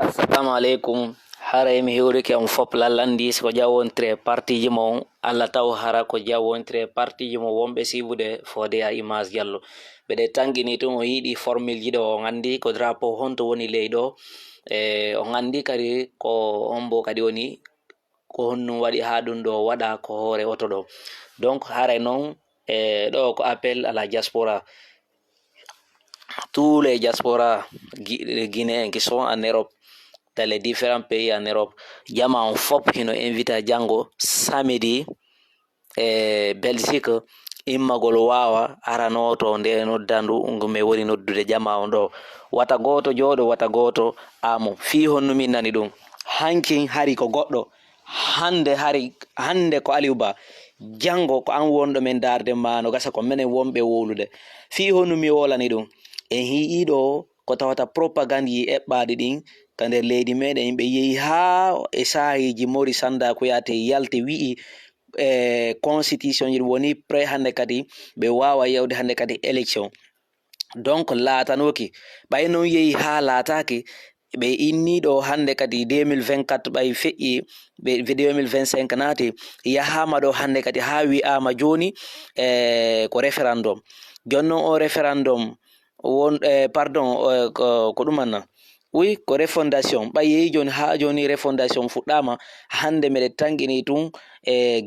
Assalamu alaikum. Hara mi hiwri ke on fop lalandi ko jawontre partiji mo Allah taw hara ko jawontre partiji mo wonɓe sibude fode a image diallo ɓeɗe tangini to o yiɗi formule jiɗo o gandi ko drapeau honto woni ley ɗo o gandi kadi ko on bo kadi woni ko honnum waɗi ha ɗum ɗo waɗa ko hoore oto ɗo. Donc hara noon ɗo ko appel à la diaspora, tous les diasporas guinéens qui sont en Europe, dans les différents pays en Europe. Jama on fop hino invita jango samedi Belgique immagol wawa arano to nde noddandu ngume woni noddude jama on ɗo wata goto joɗo wata goto amo fi honnumin nani ɗum hankin hari ko goɗɗo hande ko Aliou Ba jango ko an wonɗo men darde mano gasa ko menen wonɓe wolude fi honnumi wolani ɗum en hiiɗo ko tawata propagande yi eɓɓaɗi ɗin ka nder leydi meɗen yimɓe yehi ha e sahiji mori sanda ko yate yalte wi'i constitution ji woni pré hande kadi ɓe wawa yewde hande kadi élection. Donc laatanoki ɓay noon yehi ha laataki ɓe inniɗo hande kadi 2024 ɓay feƴƴi ɓe 2025 naati yahama ɗo hande kadi ha wi'ama joni ko référendum. Jonnon o référendum won pardon ko ɗumanna oui ko refondation ɓay yehi joni ha joni refondation fuɗɗama hande meɗe tangini tun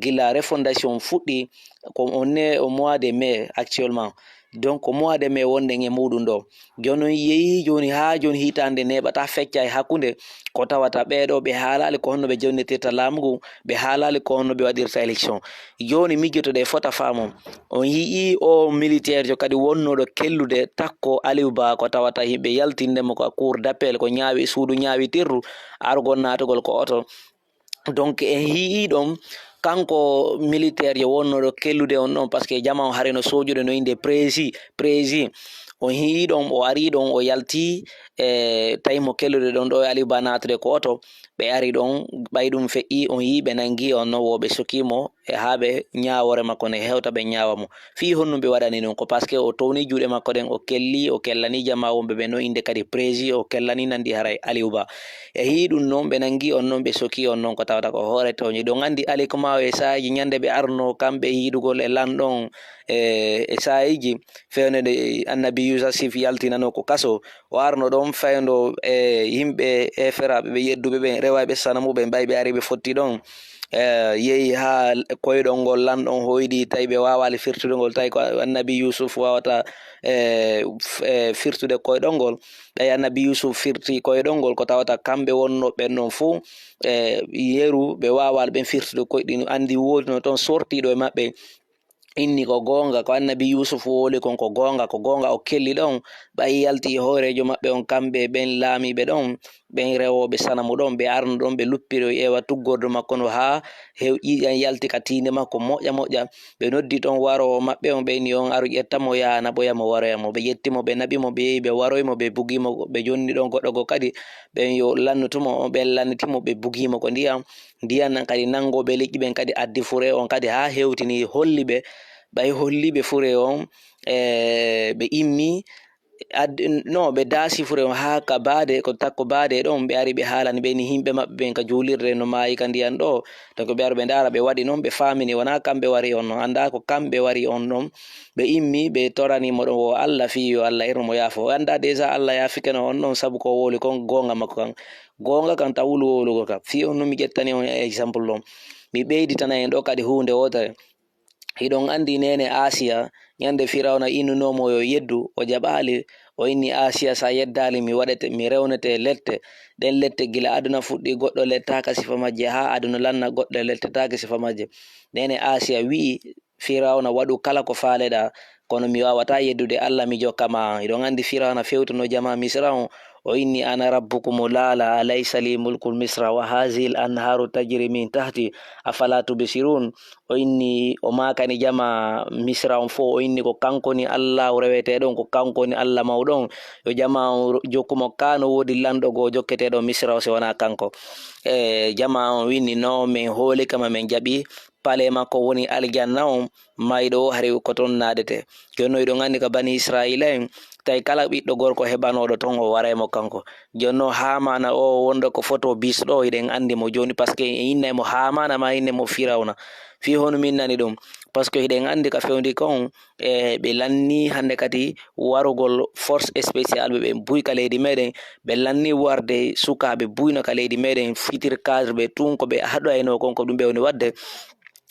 gila refondation fuɗɗi ko onne au mois de mai actuellement. Donc ko mois de mai wonden e muɗum ɗo jonon yehi joni ha joni hitande neɓata fecca e hakkude ko tawata ɓeɗo ɓe haalali ko honno ɓe jonnitirta laamu ɓe haalali ko honno ɓe waɗirta élection. Joni mijotoɗe fota famon on yii o militaire jo kadi wonnoɗo kellude takko Aliou Ba ko tawata yimɓe yaltindemo ko cour d'appel ko ñaawi suudu ñaawitirru argol natugol ko oto. Donc en yii ɗon kanko militaire je wonnoɗo kellude on ɗon par ce que jama o harino sojude no inde prési on yii ɗon o ari ɗon o yalti tawi mo kellude ɗon ɗo Aliou Ba natude ko oto ɓe ari ɗon ɓay ɗum feƴƴi on yi ɓe nangi on non woɓe sokimo e ha ɓe ñawore makko ne hewta ɓe ñawamo fi honnum ɓe waɗani ɗum ko par ce que o towni juuɗe makko ɗen o kellani jama wonɓe ɓe no inde kadi prési o kellani nandi haray Aliou Ba e hi ɗum noon ɓe nangi on noon ɓe soki on noon ko tawata ko hoore towñi ɗo gandi alikoma e sahaji ñande ɓe arno kamɓe hiidugol e lanɗon e sahiji fewnede annabi Yousa Sif yaltinano ko kaso o arno ɗon faydo e yimɓe eferaɓe ɓe yedduɓe ɓe rewaɓe sanamuɓe mbayi ɓe ari ɓe fotti ɗon yehi ha koyɗol ngol lanɗon hoyɗi tawi ɓe wawali firtude ngol tawi ko annabi Yusuf wawata firtude koyɗol ngol tawi annabi Yusuf firti koyɗol ngol ko tawata kamɓe wonno ɓen ɗon fou yeru ɓe wawali ɓen firtude koyɗi andi wodi no toon sortiɗo e maɓɓe inni ko gonga ko annabi Yusuf woli kon ko gonga o kelli ɗon ɓay yalti hoorejo maɓɓe on kamɓe ɓen laamiɓe ɗon ɓen rewoɓe sanamu ɗon ɓe arno ɗon ɓe luppiro ƴeewa tuggordo makko no ha ƴiƴan yalti ka tinde makko moƴƴa ɓe noddi ɗon warowo maɓɓe on ɓeyni on aru ƴettamo yaha naɓoyamo waroyamo ɓe ƴettimo ɓe naɓimo ɓe yehi ɓe waroymo ɓe bugimo ɓe jonni ɗon goɗɗo go kadi ɓen yo lannutumo ɓen lannitimo ɓe bugimo ko ndiyam nan kadi nangoɓe liƴƴi ɓen kadi addi fure on kadi ha hewtini holli ɓe ɓay holliɓe fure on ɓe immi no ɓe daasi fure on ha ka baade ko takko baade ɗon ɓe ari ɓe haalani ɓeni himɓe maɓɓe ɓen ka julirde no maayi ka ndiyan ɗo donc ɓe ari ɓe ndara ɓe waɗi noon ɓe famini wona kamɓe wari on noon anda ko kamɓe wari on ɗon ɓe immi ɓe toranimo ɗon o Allah fi yo Allah irmo yaafo o anda déjà Allah yaafikeno on ɗon saabu ko woli kon gonga makko kan gonga kan tawulu wolugo kam fi on numi ƴettani on exemple ɗon mi ɓeyditana en ɗo kadi hunde wotare hiɗon andi nene Asia ñande Firawna innunomo yo yeddu o jaɓali o inni Asia sa yeddali mi waɗete mi rewnete lette ɗen lette gila aduna fuɗɗi goɗɗo lettaka sifa majje ha aduna lanna goɗɗo lettetake sifa majje nene Asia wi'i Firawna waɗu kala ko faleɗa kono mi wawata yeddude Allah mi jokkama hiɗon andi Firawna fewtuno jama Misra o inni ana rabbukum lala alaysa li mulkul misra wa hazil anharu tajri min tahti afala tubsirun o inni o makani jama Misra on fo o inni ko kankoni Allah reweteɗon ko kankoni Allah mawɗon yo jama jokkumo kano wodi lanɗo go jokketeɗo Misra o se wona kanko jama on winni no min hooli kama min jaɓi pale makko woni aljanna on mayɗo hari ko toon naɗete jonno ɗon andi ka bani Israila en tawi kala ɓiɗɗo gorko heɓanoɗo ton o waraymo kanko jonno hamana o wonɗo ko photo bis ɗo eɗen andi mo joni par ce que e innay mo hamana ma inne mo firawna fi hono min nani ɗum par ce que eɗen andi ka fewndi kon ɓe lanni hande kadi warugol force spécial ɓe buyka leydi meɗen ɓe lanni warde sukaɓe buyna ka leydi meɗen fitir cadre ɓe tun ko ɓe haɗoyno kon ko ɗum ɓe woni wadde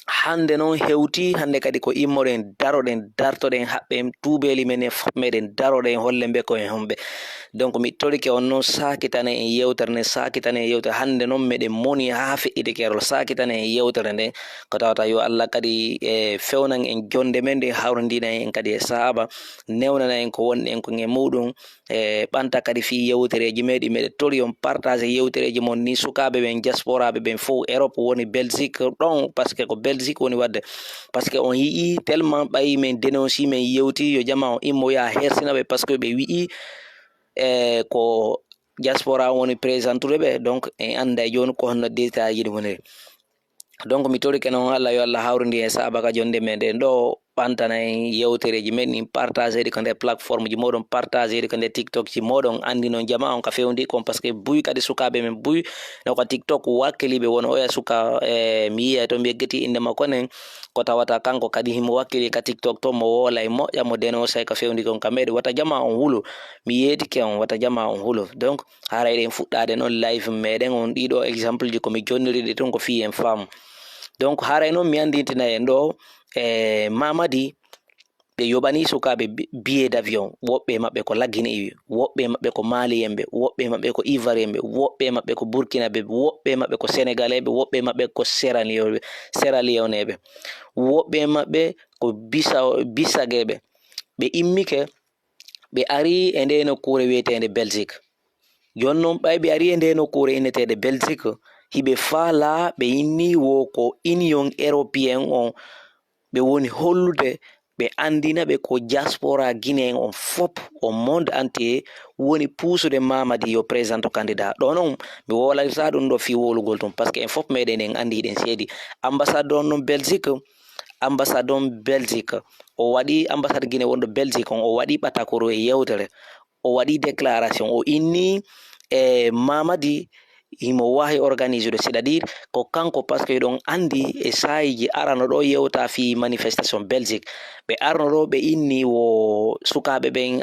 hande noon hewti hande kadi ko immoɗen daroɗen dartoɗen haɓɓe tuubeli men e fop meɗen daroɗen holle mbe ko en homɓe donc mi torike on noon sakitane en yewtere nden sakitane en yewtere hande noon meɗen moni ha feƴƴide kerol sakitane en yewtere nden ko tawata yo Allah kadi e fewnan en jonde men nde hawrodina en kadi e sahaba newnana en ko wonni en ko e muɗum e ɓanta kadi fi yewtereji meɗi meɗe tori on partage yewtereji mon ni sukaɓe ɓen diasporaɓe ɓen fof Europe woni Belgique ɗon par ce que ko Belgique woni wadde par ce que on yii tellement ɓayi men dénonci men yewti yo jama o immoya hersinaɓe par ce que ɓe wi'i ko diaspora woni présentude ɓe donc en anda joni ko honno détail ji ɗumeneri donc mi tori kenon Allah yo Allah hawridi e sahaba ka jonde meɗen ɗo ɓantana en yewtereji men ɗin partage ɗi ko nder plateforme ji moɗon partage ɗi ko nder TikTok ji moɗon andi noon jama on ka fewndi kon par ce que buy kadi sukaɓe men buy no ko TikTok wakkiliɓe wona oya suka mi yiya to mi yeggeti inde makko nen ko tawata kanko kadi himo wakkili ka TikTok to mo wola e moƴƴa mo dénonce ka fewndi kon ka meɗe wata jama on hulo mi yetike on wata jama on hulo donc hara eɗen fuɗɗade noon live meɗen on ɗiɗo exemple ji komi jonniriɗi tun ko fi en faamu donc haray noon mi andintina en ɗo Mamadi ɓe yoɓani sukaɓe billet d'avion woɓɓe maɓɓe ko laggine woɓɓe maɓɓe ko maliyemɓe woɓɓe maɓɓe ko ivoirien ɓe woɓɓe maɓɓe ko burkinaɓe woɓɓe maɓɓe ko sénégalais ɓe woɓɓe maɓɓe ko sierra leoneɓe woɓɓe maɓɓe ko bisageɓe ɓe immike ɓe ari e nde nokkure wiyetede Belgique joni noon ɓay ɓe ari e nde nokkure innetede Belgique hiɓe faala ɓe inni wo ko union européen on ɓe woni hollude ɓe andina ɓe ko diaspora guinéen on fop o monde entier woni puusude Mamadi yo présente candidat ɗo noon mi wolalita ɗum ɗo fi wolugol tum par ce que en fop meɗen en andi ɗen seedi ambassade on noon Belgique o waɗi ambassade Guinée wonɗo Belgique on o waɗi ɓatakoro e yewtere o waɗi déclaration o inni Mamadi himo wawi organiser de c'est à dire ko kanko par ce que ɗon andi e sayiji arano ɗo yewta fi manifestation Belgique ɓe arno ɗo ɓe inni wo sukaɓe ɓen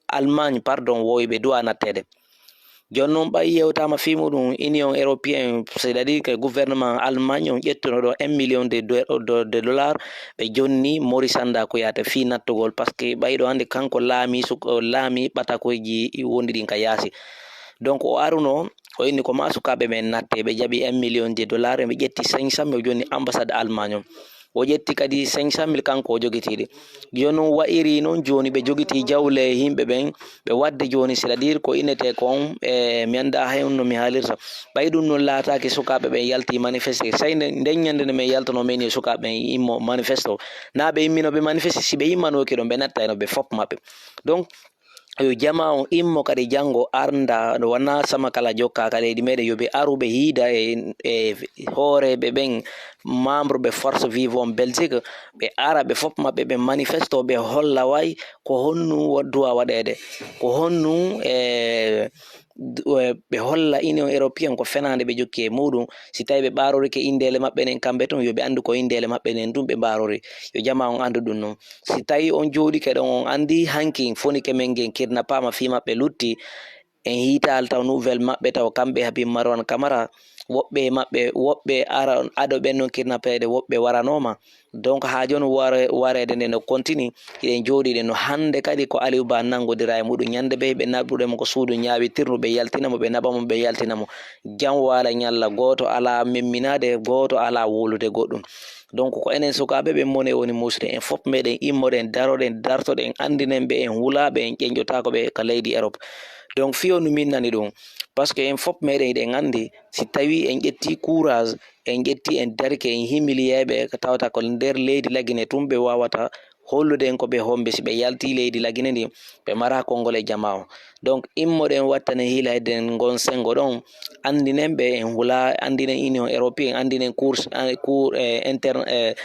Allemagne pardon wowiɓe duwa nattede joni noon ɓay yewtama fi muɗum union européen c'est à dire que gouvernement Allemagne on ƴettuno ɗo 1 million de dollars ɓe jonni Maurice Anda ko yata fi nattugol par ce que ɓayɗo andi kanko laami ɓatakoji wondi ɗin ka yaasi donc o aruno o inni ko ma sukaɓe men natte ɓe jaɓi 1 million de dollars ɓe ƴetti 500 000 joni ambassade Allemagne o ƴetti kadi 500 000 kanko o jogitiɗi joni on wa'iri noon joni ɓe jogiti jawle yimɓe ɓen ɓe wadde joni c'est à dire ko innete kon mi anda hay on no mi haalirta ɓay ɗum noon laataki sukaɓe ɓen yalti manifesté say nden ñande nde min yaltano men e sukaɓe ɓen immo manifeste o na ɓe imminoɓe manifeste si ɓe immanoki ɗon ɓe nattayno ɓe fop maɓɓe donc yo jama on immo kadi janngo arda no wona sama kala jokka ka leydi meɗen yoɓe aruɓe hiida e hooreɓe ɓen membre ɓe force vive on Belgique ɓe ara ɓe fof maɓɓe ɓe manifesto ɓe holla way ko honnu duwa waɗede ko honnu ɓe holla union européen ko fenande ɓe jokki e muɗum si tawi ɓe ɓarorike indele maɓɓe nen kamɓe ton yoɓe andu ko indele maɓɓe nen ɗum ɓe mbarori yo jama on andu ɗum noon si tawi on jooɗike ɗon on andi hanki fonike men gen kidnappama fi maɓɓe lutti en hiital taw nouvelle maɓɓe taw kamɓe Habib Marwan Camara woɓɓe maɓɓe woɓɓe ara ado ɓen noon kidnappede woɓɓe waranoma donc ha joni warede nde no continue eɗen jooɗiɗe no hande kadi ko Aliou Ba nangodira e muɗum ñande ɓe ɓe naɓuɗemo ko suudu ñawitirnu ɓe yaltinamo ɓe naɓamo ɓe yaltinamo jam wala ñalla goto ala memminade goto ala wolude goɗɗum donc ko enen sukaɓe ɓe mone woni musde en fop meɗen immoɗen daroɗen dartoɗen andinen ɓe en hulaɓe en ƴeñƴotakoɓe ka leydi Europe donc fiyo no min nani ɗum par ce que en fop meɗen eɗen andi si tawi en ƴetti courage en ƴetti en darike en himiliyeɓe ko tawata ko nder leydi laggine tum ɓe wawata hollude en ko ɓe hombe si ɓe yalti leydi lagine ndi ɓe mara konngol e jama o. Donc immoɗen wattane hiila hedden gon sengo ɗon andinen ɓe en hula andinen union européen andinen cour interne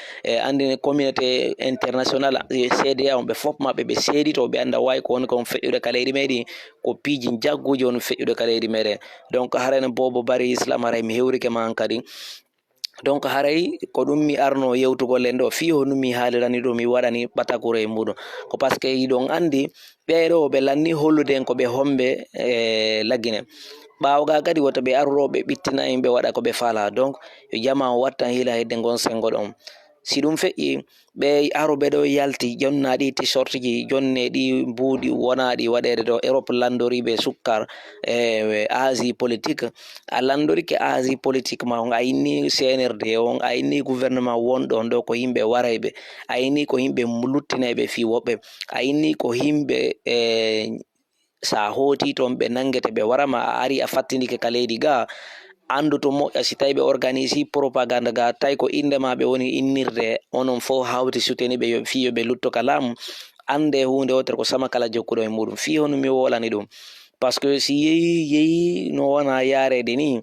andinen communauté international CEDEAO on ɓe fof maɓɓe ɓe seedito ɓe anda wawi ko woni kon feƴƴude ka leydi meɗen ko piiji jagguji woni feƴƴude ka leydi meɗen. Donc harayno bobo bari islam haray mi hewrike ma kadi. Donc haray ko ɗum mi arno yewtugol en ɗo fi honum mi haalirani ɗum mi waɗani ɓatakuro e muɗum ko par ce que yiɗon andi ɓeɗo ɓe lanni hollude en ko ɓe hombe laggine ɓawga kadi woto ɓe aruro ɓe ɓittina en ɓe waɗa ko ɓe faala. Donc yo jama o wattan hiila hedde gon sengo ɗon si ɗum feƴƴi ɓe aroɓe ɗo yalti jonnaɗi t-shirt ji jonne ɗi mbuuɗi wonaɗi waɗede ɗo Europe landoriɓe sukkar Asie politique a landorike Asie politique ma on a inni CNRD on a inni gouvernement wonɗon ɗo ko yimɓe warayɓe a inni ko yimɓe luttinayɓe fi woɓɓe a inni ko yimɓe sa hoti toon ɓe nangete ɓe warama a ari a fattidike ka leydi ga andu to moƴƴa si tawi ɓe organisi propagande ga tawi ko indema ɓe woni innirde onon fof hawti suteni ɓe fi yoɓe lutto ka laamu ande hunde wotere ko sama kala jokkuɗo e muɗum fi hono mi wolani ɗum par ce que si yeeyi no wona yarede ni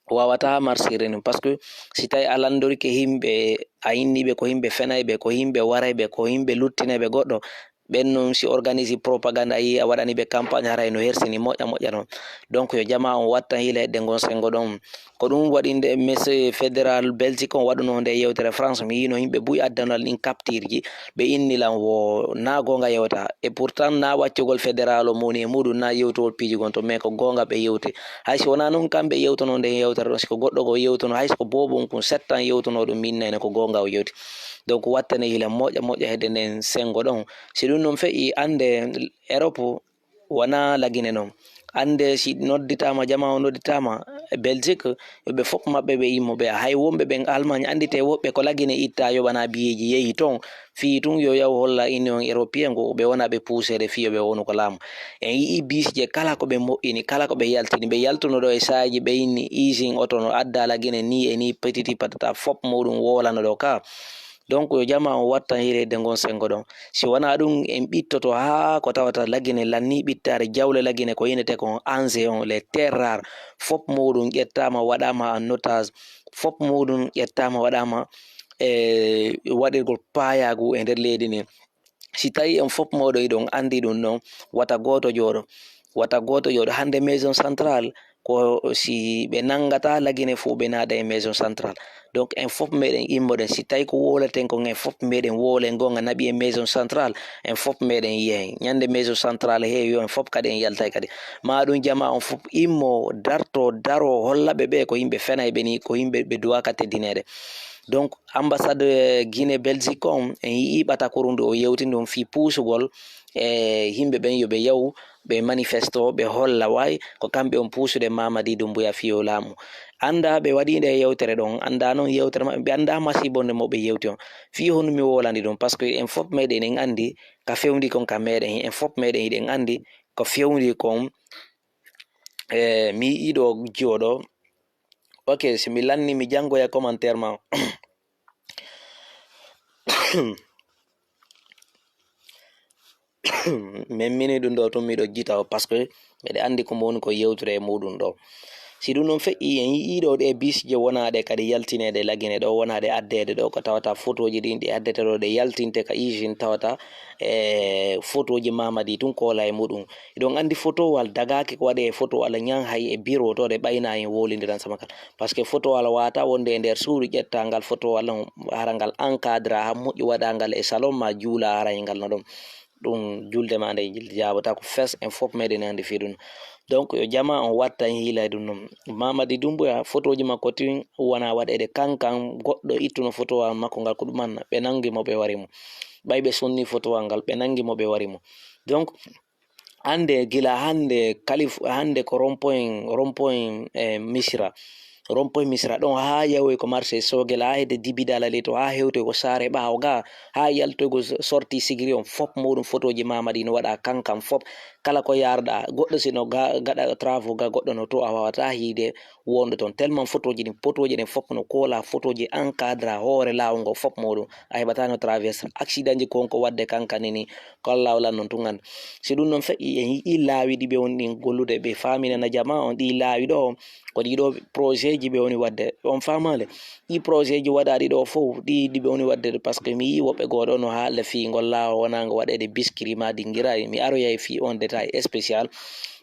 wawata marsire ni par ce que si tawi a landorike yimɓe a inniɓe ko yimɓe fenayɓe ko yimɓe warayɓe ko yimɓe luttinaɓe goɗɗo ɓen noon si organise propagande a yi a waɗani ɓe campagne haray no hersini moƴƴa moƴƴa noon. Donc yo jama on watta hiila hedde gon sengo ɗon ko ɗum waɗinde monsieur fédéral Belgique on waɗuno nde yewtere France mi yino yimɓe buyi addanal ɗin captirji ɓe innilan wo na gonga yewta et pourtant na waccugol fédéral o moni e muɗum na yewtugol piiji gon to mais ko gonga ɓe yewti hayso wona noon kamɓe yewtono nde yewtere ɗon siko goɗɗo go yewtono hayso bobon kum settan yewtono ɗum minnane ko gonga o yewti. Donc wattane hiila moƴƴa moƴƴa hedde nden sengo ɗon si ɗum noon feƴƴi ande Europe wona lagine noon ande si nodditama jama o nodditama Belgique yoɓe fof maɓɓe ɓe yimmoɓe hay wonɓe ɓen Allemagne andite woɓɓe ko lagine itta yoɓana biyeji yeehi toon fi tun yo yaw holla union européen go ɓe wona ɓe pusere fi yoɓe wonu ko laamu en yii bis je kala ko ɓe moƴƴini kala ko ɓe yaltini ɓe yaltuno ɗo e saji ɓe inni usine oto no adda lagine ni e ni petiti patata fof muɗum wolano ɗo ka. Donc yo jama on watta hirede gon sengo ɗon si wona ɗum en ɓittoto ha ko tawata lagine lanni ɓittare jawle lagine ko yinete kon ange on les terres rares fof muɗum ƴettama waɗama en otage fof muɗum ƴettama waɗama waɗirgol payagu e nder leydi ndi si tawi en fof moɗo ɗon andi ɗum ɗon wata goto jooɗo hande maison centrale ko si ɓe nangata lagine fo ɓe naada e maison centrale. Donc en fof meɗen immoɗen si tawi ko woleten kon en fof meɗen wolen gonga naɓi e maison centrale en fof meɗen yehen ñande maison centrale heewi yo en fof kadi en yaltay kadi ma ɗum jama on fof immo darto daro hollaɓe ɓe ko yimɓe fenayɓe ni ko yimɓe ɓe duwaka teddinede. Donc ambassade Guinée Belgique on en yii ɓatakoru ndu o yewti ɗum fi puusugol e yimɓe ɓen yoɓe yahu ɓe manifesto ɓe holla wayi ko kamɓe on puusude Mamadi Doumbouya fiyo laamu anda ɓe waɗinde e yewtere ɗon anda noon yewtere maɓɓe ɓe anda masibonde mo ɓe yewti on fi hono mi wolani ɗum par ce que en fof meɗen en andi ka fewndi kon ka meɗen en fof meɗen hiɗen andi ko fewndi kon mi yiɗo jooɗo ok si mi lanni mi jangoya commentaire ma min mini ɗum ɗo tun miɗo jita o par ce que mbeɗe andi ko woni ko yewture e muɗum ɗo si ɗum ɗon feƴƴi en yiiɗo ɗe bisje wonaɗe kadi yaltinede lagine ɗo wonaɗe addede ɗo ko tawata photoji ɗin ɗi addete ɗo ɗe yaltinte ka usine tawata photoji Mamadi tun kola e muɗum ɗon andi photowal dagaki ko waɗe e photowal ñan hay e bureau to ɗe ɓayna en wolindiran sama kala par ce que photowal wata wonde e nder suudu ƴettangal photowal on hara ngal encadre ha moƴƴi waɗangal e salon ma juula hara e ngal no ɗon ɗum julde ma nde jabata ko fes en fof meɗen andi fi ɗum. Donc yo jama on watta hiila ɗum noon Mamadi Doumbouya photoji makko tin wona waɗede kankan goɗɗo ittuno photowal makko ngal ko ɗumanna ɓe nangi mo ɓe wari mo ɓay ɓe sonni photowal ngal ɓe nangi mo ɓe wari mo. Donc hande gila hande ko rond-point misra ɗon ha yawoy ko marché sogel ha hedde dibidalali to ha hewtoy ko saare ɓawo ga ha yaltoygo sorti sigiri on fof muɗum photoji Mamadi no waɗa kankan fof kala ko yarda goɗɗo sino gaɗa travaux ga goɗɗo no to a wawata hiide wonde toon tellement photoji ɗin potoji ɗen fop no kola photoji encadre hoore lawol ngo fop moɗum a heɓata no traverse accident ji konko wadde kankani ni kala lawlan noon tun anda si ɗum noon feƴƴi en yii laawi ɗi ɓe woni ɗin gollude ɓe faminana jama on ɗi laawi ɗo ko ɗiɗo projet ji ɓe woni wadde on famale ɗi projet ji waɗaɗi ɗo fof ɗi ɓe woni wadde par ce que mi yi woɓɓe goɗo no haalde fingol lawol wonago waɗede biskiri ma dinguirayi mi aroyay fi on détail spécial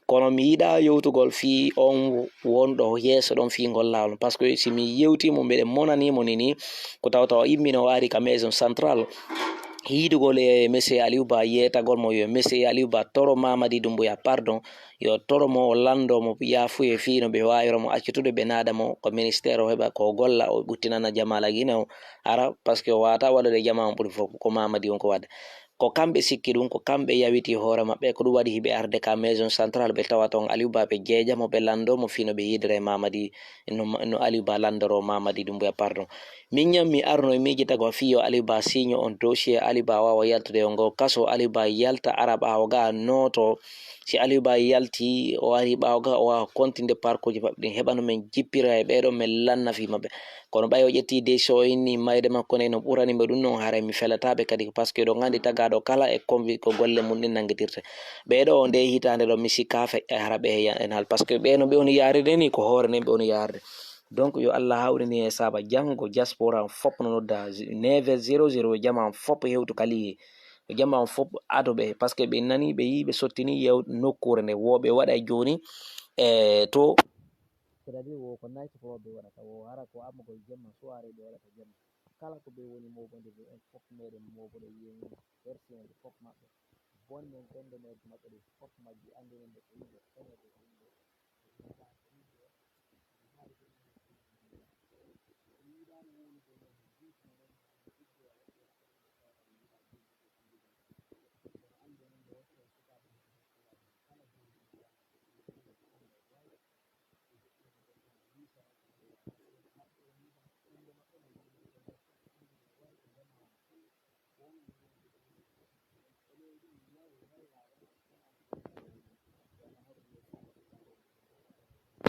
kono mi yiɗa yewtugol fi on wonɗo yeeso ɗon fingol lawol par ce que si mi yewtimo mbeɗe monanimo ni ko tawta o immino ari ka maison centrale hiidugol e monsieur Aliou Ba yetagol mo yo monsieur Aliou Ba toro Mamadi Doumbouya pardon yo toro mo o lando mo yafuye fi no ɓe wawira mo accutude ɓe naada mo ko ministére o heɓa ko golla o ɓuttinana jamala guine o ara par ce que o wawata waɗude jama on ɓuuri fof ko Mamadi on ko wadde ko kamɓe sikki ɗum ko kamɓe yawiti hoore maɓɓe ko ɗum waɗi hiɓe arde ka maison centrale ɓe tawa toon Aliou Ba ɓe jeejamo ɓe landomo fino ɓe yidere Mamadi no Aliou Ba landoro Mamadi Doumbouya pardon min ñam mi arno miijita ko fiyo Aliou Ba signe on dossier Aliou Ba wawa yaltude o ngo kaso Aliou Ba yalta ara ɓawo ga noto si Aliou Ba yalti o ari ɓawo ga o wawa continde parcours ji maɓɓe ɗin heɓa no min jippira e ɓeɗo min lanna fi maɓɓe kono ɓawi o ƴetti décision o inni mayde makko ne no ɓuranimɓe ɗum noon haara mi felataɓe kadi par ce que ɗo gandi tagaɗo kala e convi ko golle mum ɗin nangguitirte ɓeɗo nde hitande ɗo mi sikka feƴƴa hara ɓe en hal par ce que ɓeno ɓe woni yaride ni ko hoore nen ɓe woni yarde donc yo Allah hawrini e saba janggo diaspora fop no nodda 900 jama fop hewtu kali jama fop adoɓe par ce que ɓe nani ɓe yi ɓe sottini yew nokkure nde woɓe waɗa joni e to c'est-à-dire wo ko night club ɓe waɗata o hara ko amugol jemma soirée ɓe waɗata jemma kala ko ɓe woni moɓode ɓe en fop meɗen moɓode yeni version ɓe fop maɓɓe bonnen ɓende meɗe maɓɓe ɗe fop majji andinen ɓe ko yimɓe feñete yimɓe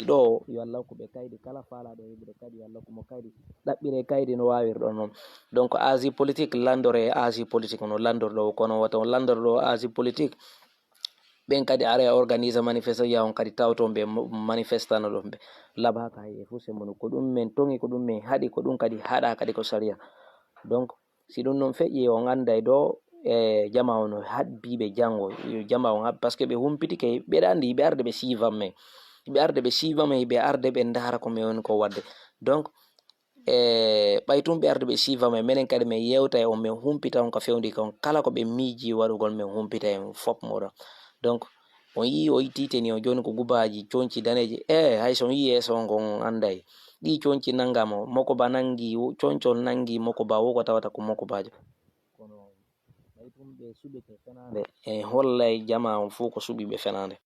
ɗo yo Allah ko ɓe kaydi kala falaɗo heɓude kadi yo Allah ko mo kaydi ɗaɓɓire kaydi no wawirɗon noon donc agi politique landore agi politique no landorɗo kono wata on landorɗo agi politique ɓen kadi ara organise manifestation ya on kadi tawton ɓe manifestano ɗon ɓe laɓaka hay fo sembono ko ɗum min tongi ko ɗum min haɗi ko ɗum kadi haɗa kadi ko saria donc si ɗum noon feƴƴi on anday ɗo e jama on no habbiɓe janggo jama on par ce que ɓe humpitike ɓeɗa andi ɓe arde ɓe sivan men ɓe arde ɓe sivama ɓe arde ɓe dara ko min woni ko wadde donc ɓay tum ɓe arde ɓe sivama minen kadi min yewta e on min humpita on ko fewndi kon kala ko ɓe miiji waɗugol min humpita en fop moɗon donc on yi o titeni o joni ko gubaji conci daneji hayso on yi yeso on gon anday ɗi conci nangamo Mokoba nangi concol nangi Mokoba wo ko tawata ko Mokobajo kono ɓay tum ɓe suɓete fenande en hollay jama on fuu ko suɓiɓe fenande